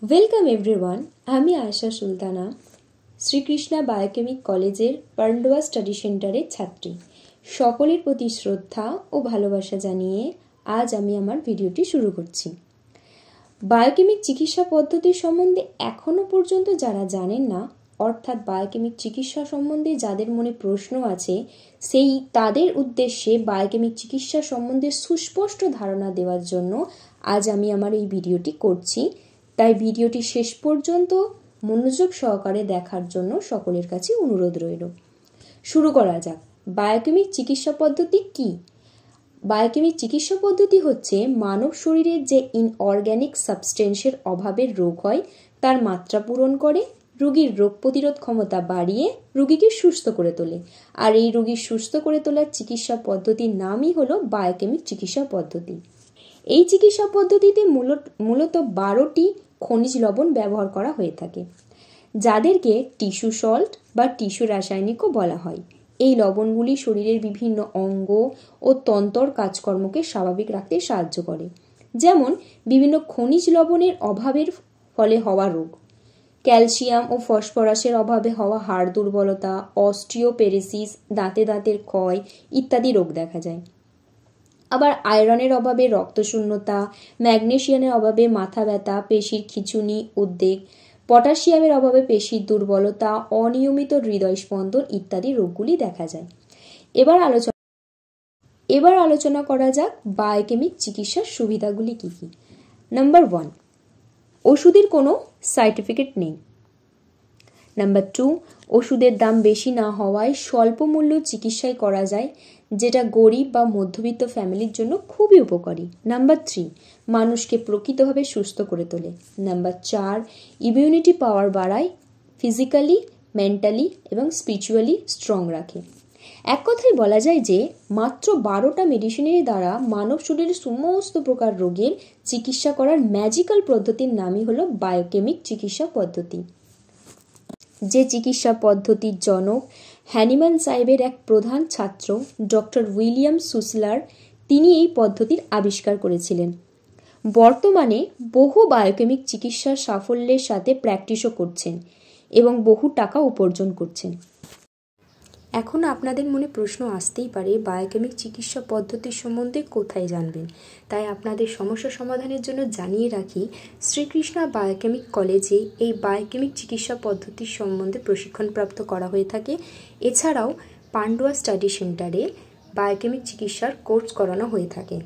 Welcome everyone, আমি Ayesha Sultana, Shri Krishna biochemic কলেজের Pandua study সেন্টারের ছাত্রী। সকলের প্রতি শ্রদ্ধা ও ভালোবাসা জানিয়ে আজ আমি আমার ভিডিওটি শুরু করছি। বায়োকেমিক চিকিৎসা পদ্ধতি সম্বন্ধে এখনও পর্যন্ত যারা জানেন না, অর্থাৎ বায়োকেমিক চিকিৎসা সম্বন্ধে যাদের মনে প্রশ্ন আছে, তাদের উদ্দেশ্যে বায়োকেমিক চিকিৎসা সম্বন্ধে সুস্পষ্ট ধারণা দেওয়ার জন্য আজ আমি আমার এই ভিডিওটি করছি। তাই ভিডিওটি শেষ পর্যন্ত মনোযোগ সহকারে দেখার জন্য সকলের কাছে অনুরোধ রইল। শুরু করা যাক। বায়োকেমিক চিকিৎসা পদ্ধতি কি? বায়োকেমিক চিকিৎসা পদ্ধতি হচ্ছে মানব শরীরের যে ইনঅর্গ্যানিক সাবস্টেন্সের অভাবে রোগ হয় তার মাত্রা পূরণ করে, রোগীর রোগ প্রতিরোধ ক্ষমতা বাড়িয়ে রোগীকে সুস্থ করে তোলে। আর এই রোগীর সুস্থ করে তোলার চিকিৎসা পদ্ধতির নামই হলো বায়োকেমিক চিকিৎসা পদ্ধতি। এই চিকিৎসা পদ্ধতিতে মূলত 12টি খনিজ লবণ ব্যবহার করা হয়ে থাকে, যাদেরকে টিস্যু সল্ট বা টিস্যু রাসায়নিকও বলা হয়। এই লবণগুলি শরীরের বিভিন্ন অঙ্গ ও তন্ত্রর কাজকর্মকে স্বাভাবিক রাখতে সাহায্য করে, যেমন বিভিন্ন খনিজ লবণের অভাবের ফলে হওয়া রোগ, ক্যালসিয়াম ও ফসফরাসের অভাবে হওয়া হাড় দুর্বলতা, অস্টিওপেরেসিস, দাঁতের ক্ষয় ইত্যাদি রোগ দেখা যায়। আবার আয়রনের অভাবে রক্তশূন্যতা, ম্যাগনেসিয়ামের অভাবে মাথা ব্যথা, পেশির খিঁচুনি, উদ্বেগ, পটাশিয়ামের অভাবে পেশির দুর্বলতা, অনিয়মিত হৃদয় স্পন্দন ইত্যাদি রোগগুলি দেখা যায়। এবার আলোচনা করা যাক বায়োকেমিক চিকিৎসার সুবিধাগুলি কী কী। নাম্বার 1, ওষুধের কোনো সার্টিফিকেট নেই। নাম্বার 2, ওষুধের দাম বেশি না হওয়ায় স্বল্প মূল্য চিকিৎসায় করা যায়, যেটা গরিব বা মধ্যবিত্ত ফ্যামিলির জন্য খুবই উপকারী। নাম্বার 3, মানুষকে প্রকৃতভাবে সুস্থ করে তোলে। নাম্বার 4, ইমিউনিটি পাওয়ার বাড়ায়, ফিজিক্যালি, মেন্টালি এবং স্পিরিচুয়ালি স্ট্রং রাখে। এক কথায় বলা যায় যে মাত্র 12টা মেডিসিনের দ্বারা মানব শরীরের সমস্ত প্রকার রোগের চিকিৎসা করার ম্যাজিক্যাল পদ্ধতির নামই হলো বায়োকেমিক চিকিৎসা পদ্ধতি। যে চিকিৎসা পদ্ধতির জনক হ্যানিম্যান সাহেবের এক প্রধান ছাত্র ডক্টর উইলিয়াম সুসলার, তিনি এই পদ্ধতির আবিষ্কার করেছিলেন। বর্তমানে বহু বায়োকেমিক চিকিৎসার সাফল্যের সাথে প্র্যাকটিসও করছেন এবং বহু টাকা উপার্জন করছেন। এখন আপনাদের মনে প্রশ্ন আসতেই পারে, বায়োকেমিক চিকিৎসা পদ্ধতির সম্বন্ধে কোথায় জানবেন? তাই আপনাদের সমস্যা সমাধানের জন্য জানিয়ে রাখি, শ্রীকৃষ্ণা বায়োকেমিক কলেজে এই বায়োকেমিক চিকিৎসা পদ্ধতির সম্বন্ধে প্রশিক্ষণপ্রাপ্ত করা হয়ে থাকে। এছাড়াও পান্ডুয়া স্টাডি সেন্টারে বায়োকেমিক চিকিৎসার কোর্স করানো হয়ে থাকে।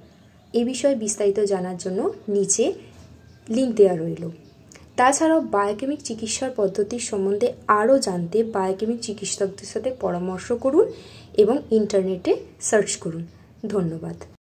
এ বিষয়ে বিস্তারিত জানার জন্য নিচে লিঙ্ক দেওয়া রইল। তাছাড়াও বায়োকেমিক চিকিৎসার পদ্ধতির সম্বন্ধে আরও জানতে বায়োকেমিক চিকিৎসকদের সাথে পরামর্শ করুন এবং ইন্টারনেটে সার্চ করুন। ধন্যবাদ।